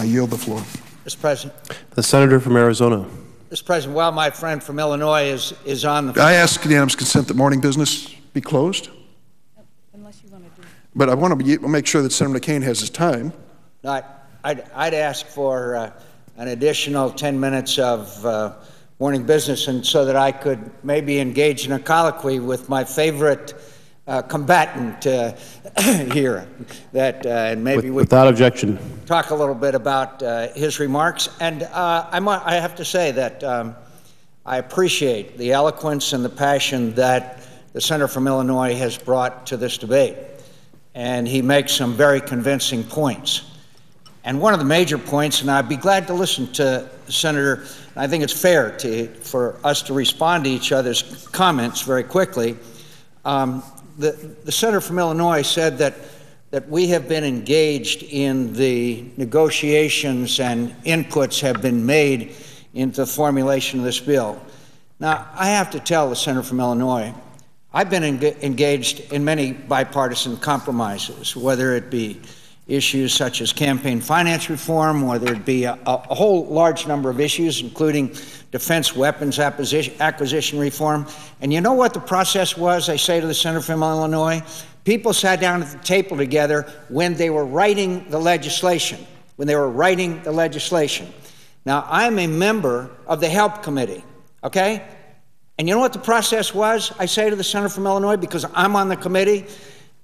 I yield the floor. Mr. President. The senator from Arizona. Mr. President, while my friend from Illinois is on the... I ask unanimous consent that morning business be closed. Unless you want to do... But I want to make sure that Senator McCain has his time. I'd ask for an additional 10 minutes of morning business, and so that I could maybe engage in a colloquy with my favorite combatant here, and maybe without objection, talk a little bit about his remarks. And I have to say that I appreciate the eloquence and the passion that the senator from Illinois has brought to this debate, and he makes some very convincing points. And one of the major points, and I'd be glad to listen to the senator, I think it's fair for us to respond to each other's comments very quickly. The senator from Illinois said that we have been engaged in the negotiations and inputs have been made into the formulation of this bill. Now, I have to tell the senator from Illinois, I've been engaged in many bipartisan compromises, whether it be issues such as campaign finance reform, whether it be a whole large number of issues, including defense weapons acquisition reform. And you know what the process was, I say to the senator from Illinois? People sat down at the table together when they were writing the legislation, Now, I'm a member of the Help Committee, okay? And you know what the process was, I say to the senator from Illinois, because I'm on the committee?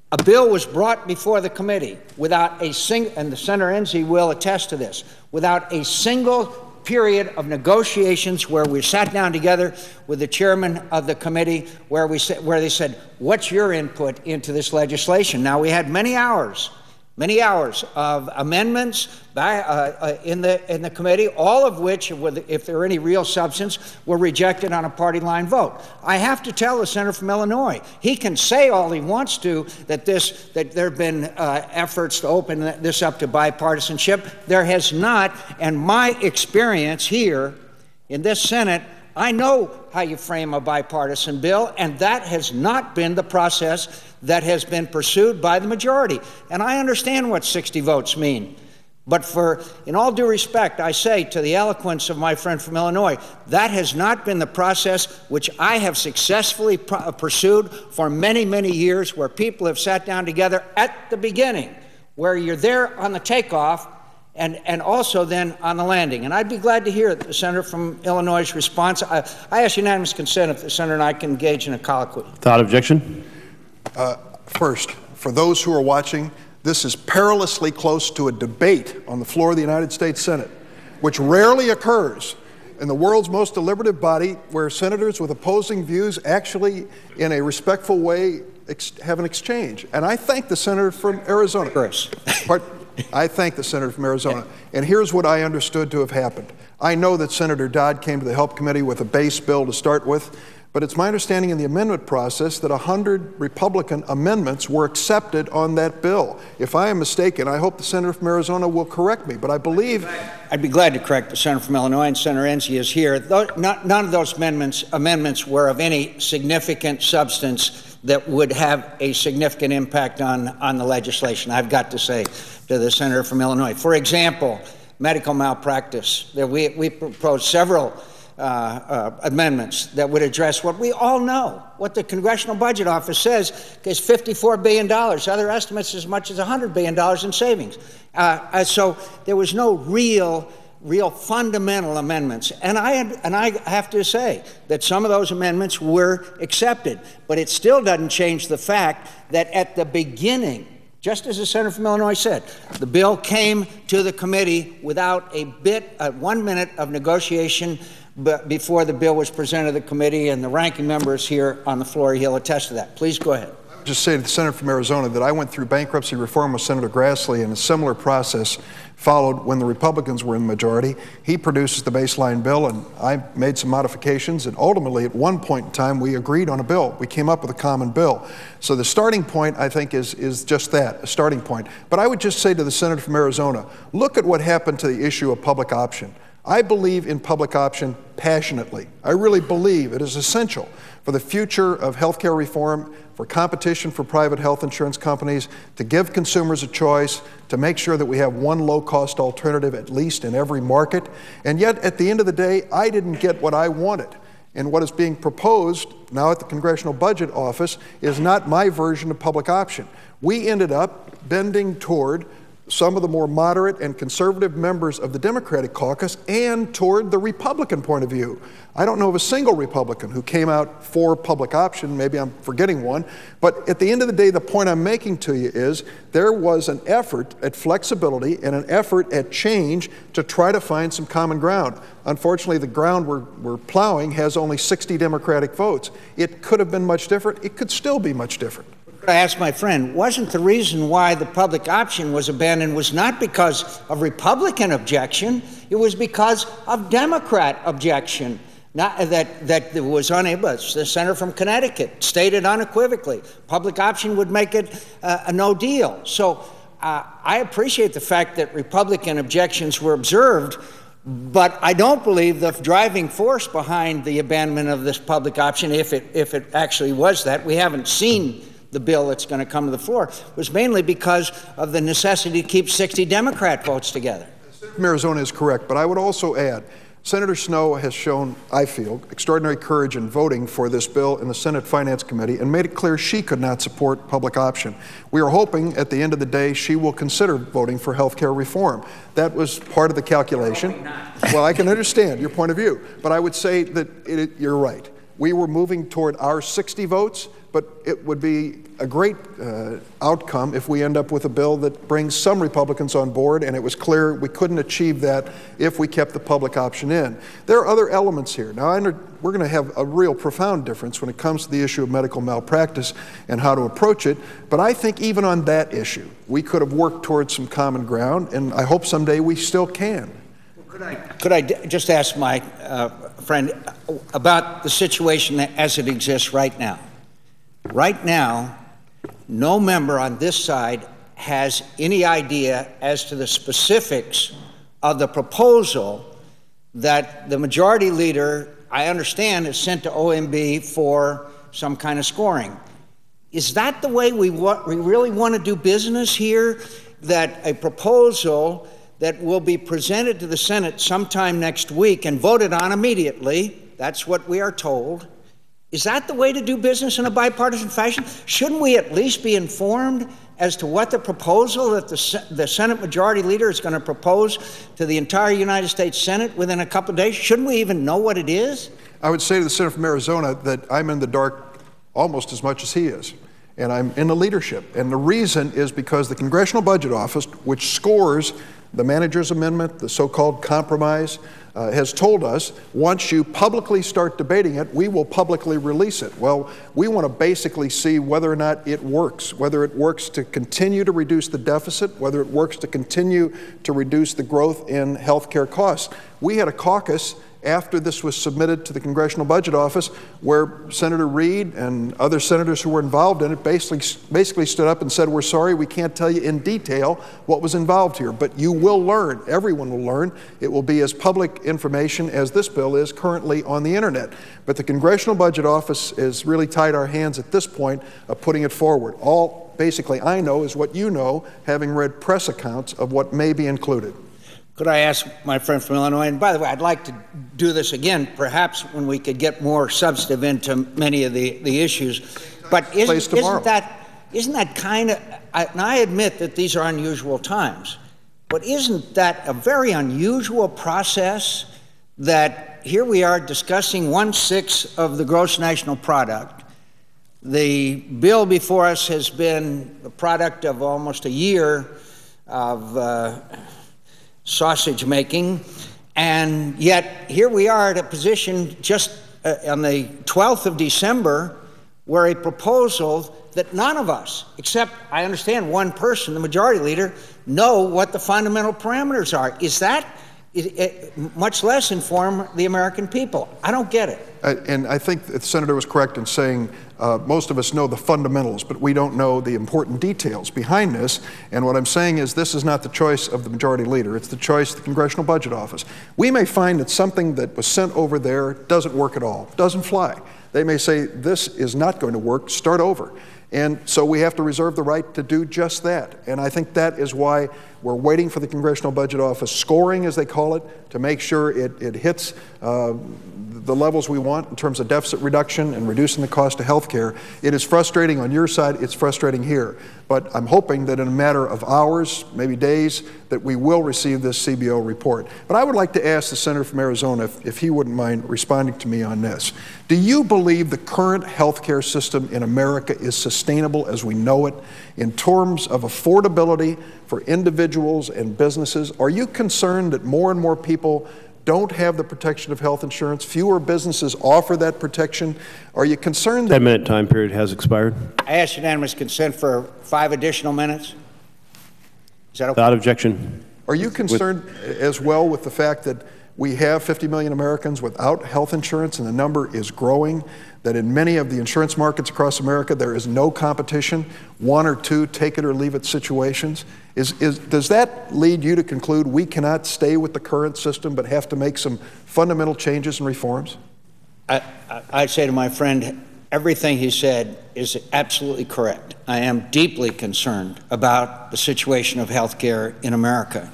A bill was brought before the committee without a single, and the Senator Enzi will attest to this, without a single period of negotiations where we sat down together with the chairman of the committee, where they said, "What's your input into this legislation?" Now, we had many hours of amendments in the committee, all of which, if there were any real substance, were rejected on a party line vote. I have to tell the senator from Illinois, he can say all he wants to that there have been efforts to open this up to bipartisanship. There has not, and my experience here in this Senate, I know how you frame a bipartisan bill, and that has not been the process that has been pursued by the majority. And I understand what 60 votes mean. But in all due respect, I say to the eloquence of my friend from Illinois, that has not been the process which I have successfully pursued for many, many years, where people have sat down together at the beginning, where you're there on the takeoff, and also then on the landing. And I'd be glad to hear the senator from Illinois' response. I ask unanimous consent if the senator and I can engage in a colloquy. Without objection. First, for those who are watching, this is perilously close to a debate on the floor of the United States Senate, which rarely occurs in the world's most deliberative body, where senators with opposing views actually, in a respectful way, have an exchange. And I thank the senator from Arizona. I thank the senator from Arizona. And here's what I understood to have happened. I know that Senator Dodd came to the Help Committee with a base bill to start with, but it's my understanding in the amendment process that 100 Republican amendments were accepted on that bill. If I am mistaken, I hope the senator from Arizona will correct me, but I believe... I'd be glad to correct the senator from Illinois, and Senator Enzi is here. None of those amendments were of any significant substance that would have a significant impact on the legislation, I've got to say to the senator from Illinois. For example, medical malpractice. We proposed several amendments that would address what we all know, what the Congressional Budget Office says is $54 billion. Other estimates as much as $100 billion in savings. So there was no real fundamental amendments. And I have to say that some of those amendments were accepted. But it still doesn't change the fact that at the beginning, just as the senator from Illinois said, the bill came to the committee without 1 minute of negotiation before the bill was presented to the committee, and the ranking member is here on the floor. He'll attest to that. Please go ahead. I would just say to the senator from Arizona that I went through bankruptcy reform with Senator Grassley, and a similar process followed when the Republicans were in the majority. He produces the baseline bill, and I made some modifications, and ultimately at one point in time we agreed on a bill. We came up with a common bill. So the starting point, I think, is just that, a starting point. But I would just say to the senator from Arizona, look at what happened to the issue of public option. I believe in public option passionately. I really believe it is essential for the future of healthcare reform, for competition for private health insurance companies, to give consumers a choice, to make sure that we have one low-cost alternative at least in every market. And yet, at the end of the day, I didn't get what I wanted. And what is being proposed now at the Congressional Budget Office is not my version of public option. We ended up bending toward some of the more moderate and conservative members of the Democratic caucus and toward the Republican point of view. I don't know of a single Republican who came out for public option. Maybe I'm forgetting one. But at the end of the day, the point I'm making to you is there was an effort at flexibility and an effort at change to try to find some common ground. Unfortunately, the ground we're plowing has only 60 Democratic votes. It could have been much different. It could still be much different. I asked my friend, wasn't the reason why the public option was abandoned was not because of Republican objection, it was because of Democrat objection. Not that was unable. The senator from Connecticut stated unequivocally, public option would make it a no deal. So I appreciate the fact that Republican objections were observed, but I don't believe the driving force behind the abandonment of this public option, if it actually was that, we haven't seen the bill that's going to come to the floor, was mainly because of the necessity to keep 60 Democrat votes together. From Arizona is correct, but I would also add, Senator Snowe has shown, I feel, extraordinary courage in voting for this bill in the Senate Finance Committee and made it clear she could not support public option. We are hoping at the end of the day she will consider voting for health care reform. That was part of the calculation. Well, I can understand your point of view, but I would say that you're right. We were moving toward our 60 votes, but it would be a great outcome if we end up with a bill that brings some Republicans on board, and it was clear we couldn't achieve that if we kept the public option in. There are other elements here. Now, we're going to have a real profound difference when it comes to the issue of medical malpractice and how to approach it, but I think even on that issue, we could have worked towards some common ground, and I hope someday we still can. Could I just ask my friend about the situation as it exists right now? Right now, no member on this side has any idea as to the specifics of the proposal that the majority leader, I understand, has sent to OMB for some kind of scoring. Is that the way we really want to do business here? That a proposal that will be presented to the Senate sometime next week and voted on immediately, that's what we are told. Is that the way to do business in a bipartisan fashion? Shouldn't we at least be informed as to what the proposal that the Senate Majority Leader is going to propose to the entire United States Senate within a couple of days? Shouldn't we even know what it is? I would say to the senator from Arizona that I'm in the dark almost as much as he is, and I'm in the leadership. And the reason is because the Congressional Budget Office, which scores the manager's amendment, the so-called compromise, has told us, once you publicly start debating it, we will publicly release it. Well, we want to basically see whether or not it works, whether it works to continue to reduce the deficit, whether it works to continue to reduce the growth in health care costs. We had a caucus after this was submitted to the Congressional Budget Office where Senator Reid and other senators who were involved in it basically stood up and said, we're sorry, we can't tell you in detail what was involved here, but you will learn, everyone will learn. It will be as public information as this bill is currently on the internet. But the Congressional Budget Office has really tied our hands at this point of putting it forward. All basically I know is what you know, having read press accounts of what may be included. Could I ask my friend from Illinois, and by the way, I'd like to do this again, perhaps when we could get more substantive into many of the issues, but isn't that kind of, and I admit that these are unusual times, but isn't that a very unusual process that here we are discussing 1/6 of the gross national product. The bill before us has been the product of almost a year of sausage making, and yet here we are at a position just on the 12th of December where a proposal that none of us, except I understand one person, the majority leader, know what the fundamental parameters are. Is that, much less inform the American people? I don't get it. And I think the senator was correct in saying Most of us know the fundamentals, but we don't know the important details behind this. And what I'm saying is this is not the choice of the majority leader. It's the choice of the Congressional Budget Office. We may find that something that was sent over there doesn't work at all, doesn't fly. They may say, this is not going to work, start over. And so we have to reserve the right to do just that. And I think that is why we're waiting for the Congressional Budget Office scoring, as they call it, to make sure it hits the levels we want in terms of deficit reduction and reducing the cost of health care. It is frustrating on your side, it's frustrating here. But I'm hoping that in a matter of hours, maybe days, that we will receive this CBO report. But I would like to ask the senator from Arizona if he wouldn't mind responding to me on this. Do you believe the current health care system in America is sustainable as we know it in terms of affordability for individuals and businesses? Are you concerned that more and more people don't have the protection of health insurance? Fewer businesses offer that protection. Are you concerned that— 10-minute time period has expired. I ask unanimous consent for 5 additional minutes. Is that okay? Without objection. Are you concerned as well with the fact that we have 50 million Americans without health insurance and the number is growing, that in many of the insurance markets across America there is no competition, one or two take it or leave it situations? Does that lead you to conclude we cannot stay with the current system but have to make some fundamental changes and reforms? I say to my friend, everything he said is absolutely correct. I am deeply concerned about the situation of health care in America.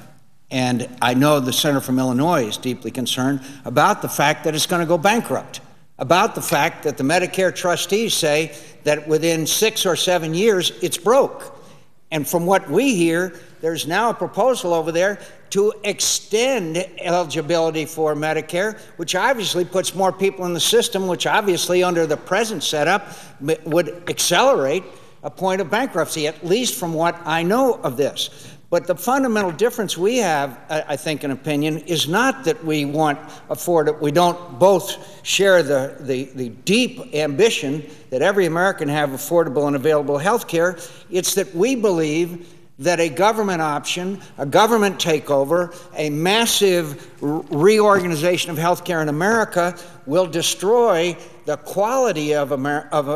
And I know the senator from Illinois is deeply concerned about the fact that it's going to go bankrupt, about the fact that the Medicare trustees say that within 6 or 7 years it's broke. And from what we hear, there's now a proposal over there to extend eligibility for Medicare, which obviously puts more people in the system, which obviously under the present setup would accelerate a point of bankruptcy, at least from what I know of this. But the fundamental difference we have, I think, in opinion, is not that we want we don't both share the deep ambition that every American have affordable and available health care. It's that we believe that a government option, a government takeover, a massive reorganization of health care in America will destroy the quality of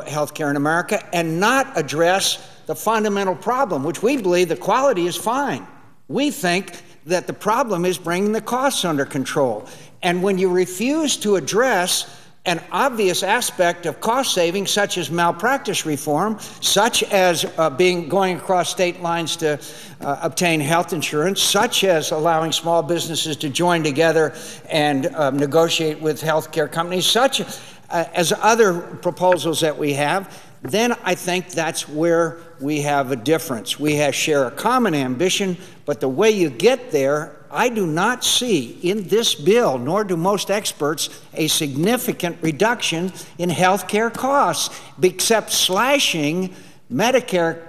health care in America and not address the fundamental problem, which we believe the quality is fine. We think that the problem is bringing the costs under control. And when you refuse to address an obvious aspect of cost savings, such as malpractice reform, such as going across state lines to obtain health insurance, such as allowing small businesses to join together and negotiate with health care companies, such as other proposals that we have, then I think that's where we have a difference. We share a common ambition, but the way you get there, I do not see in this bill, nor do most experts, a significant reduction in health care costs, except slashing Medicare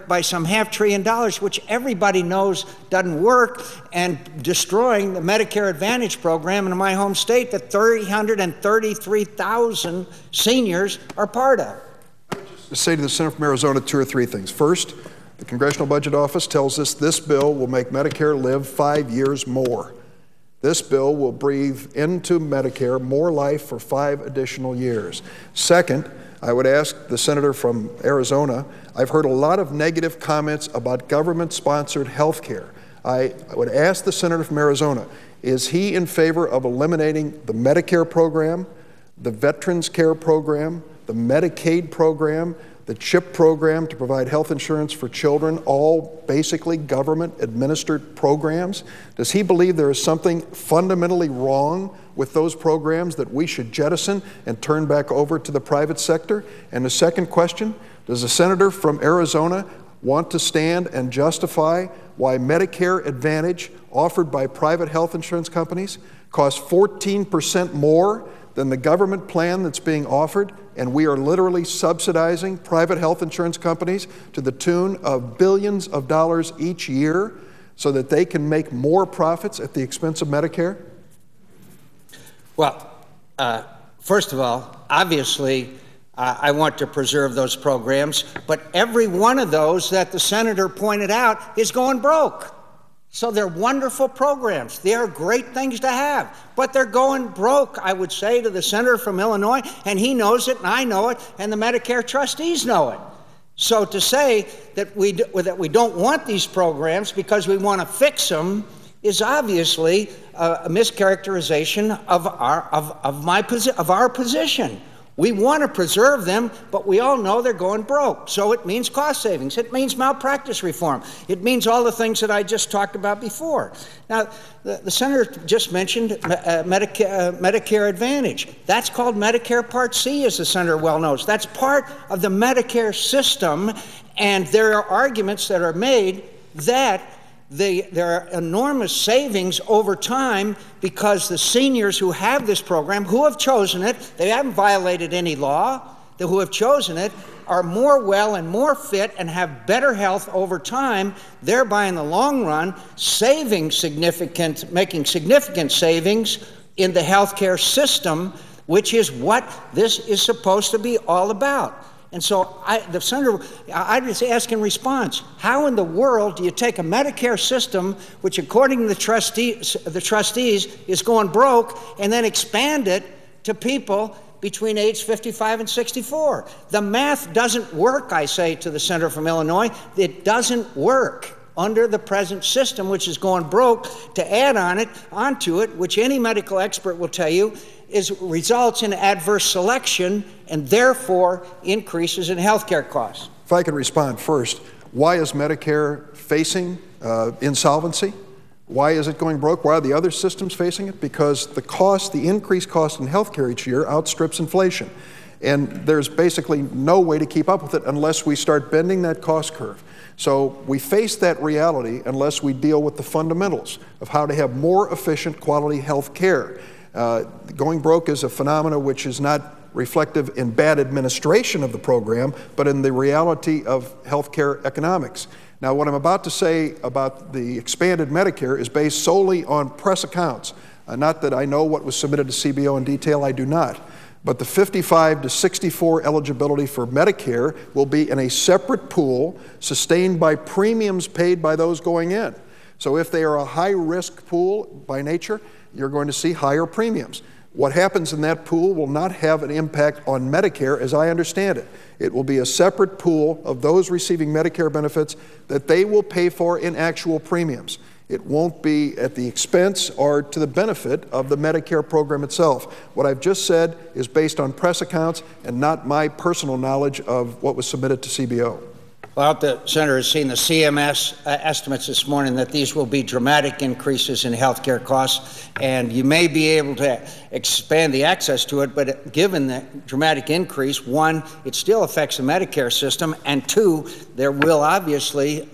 by some $500 billion, which everybody knows doesn't work, and destroying the Medicare Advantage program in my home state that 333,000 seniors are part of. I would just say to the senator from Arizona 2 or 3 things. First, the Congressional Budget Office tells us this bill will make Medicare live 5 years more. This bill will breathe into Medicare more life for 5 additional years. Second, I would ask the senator from Arizona, I've heard a lot of negative comments about government-sponsored health care. I would ask the senator from Arizona, is he in favor of eliminating the Medicare program, the Veterans Care program, the Medicaid program, the CHIP program to provide health insurance for children, all basically government-administered programs? Does he believe there is something fundamentally wrong with those programs that we should jettison and turn back over to the private sector? And the second question, does the senator from Arizona want to stand and justify why Medicare Advantage offered by private health insurance companies costs 14% more than the government plan that's being offered, and we are literally subsidizing private health insurance companies to the tune of billions of dollars each year so that they can make more profits at the expense of Medicare? Well, first of all, obviously, I want to preserve those programs, but every one of those that the senator pointed out is going broke. So they're wonderful programs. They are great things to have, but they're going broke, I would say to the senator from Illinois, and he knows it, and I know it, and the Medicare trustees know it. So to say that we don't want these programs because we want to fix them is obviously a mischaracterization of our position. We want to preserve them, but we all know they're going broke. So it means cost savings. It means malpractice reform. It means all the things that I just talked about before. Now, the senator just mentioned Medicare Advantage. That's called Medicare Part C, as the senator well knows. That's part of the Medicare system, and there are arguments that are made that there are enormous savings over time because the seniors who have this program, who have chosen it, they haven't violated any law, who have chosen it, are more well and more fit and have better health over time, thereby in the long run making significant savings in the healthcare system, which is what this is supposed to be all about. And so the senator, I just ask in response, how in the world do you take a Medicare system, which according to the trustees is going broke, and then expand it to people between age 55 and 64? The math doesn't work, I say to the senator from Illinois. It doesn't work under the present system, which is going broke. To add onto it, which any medical expert will tell you, results in adverse selection and therefore increases in health care costs. If I could respond first, why is Medicare facing insolvency? Why is it going broke? Why are the other systems facing it? Because the increased cost in health care each year outstrips inflation. And there's basically no way to keep up with it unless we start bending that cost curve. So we face that reality unless we deal with the fundamentals of how to have more efficient quality health care. Going broke is a phenomenon which is not reflective in bad administration of the program, but in the reality of healthcare economics. Now, what I'm about to say about the expanded Medicare is based solely on press accounts. Not that I know what was submitted to CBO in detail, I do not. But the 55 to 64 eligibility for Medicare will be in a separate pool sustained by premiums paid by those going in. So if they are a high-risk pool by nature, you're going to see higher premiums. What happens in that pool will not have an impact on Medicare as I understand it. It will be a separate pool of those receiving Medicare benefits that they will pay for in actual premiums. It won't be at the expense or to the benefit of the Medicare program itself. What I've just said is based on press accounts and not my personal knowledge of what was submitted to CBO. Well, the senator has seen the CMS estimates this morning that these will be dramatic increases in health care costs, and you may be able to expand the access to it, but given the dramatic increase, one, it still affects the Medicare system, and two, there will obviously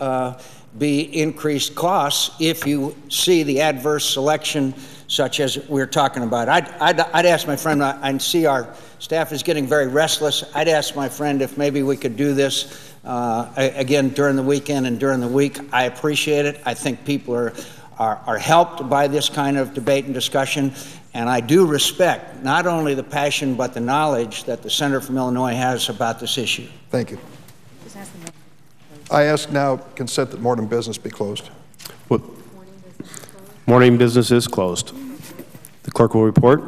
be increased costs if you see the adverse selection such as we're talking about. I'd ask my friend, I see our staff is getting very restless. I'd ask my friend if maybe we could do this again during the weekend and during the week. I appreciate it. I think people are helped by this kind of debate and discussion, and I do respect not only the passion but the knowledge that the senator from Illinois has about this issue. Thank you. I ask now consent that morning business be closed. Morning business is closed. The clerk will report.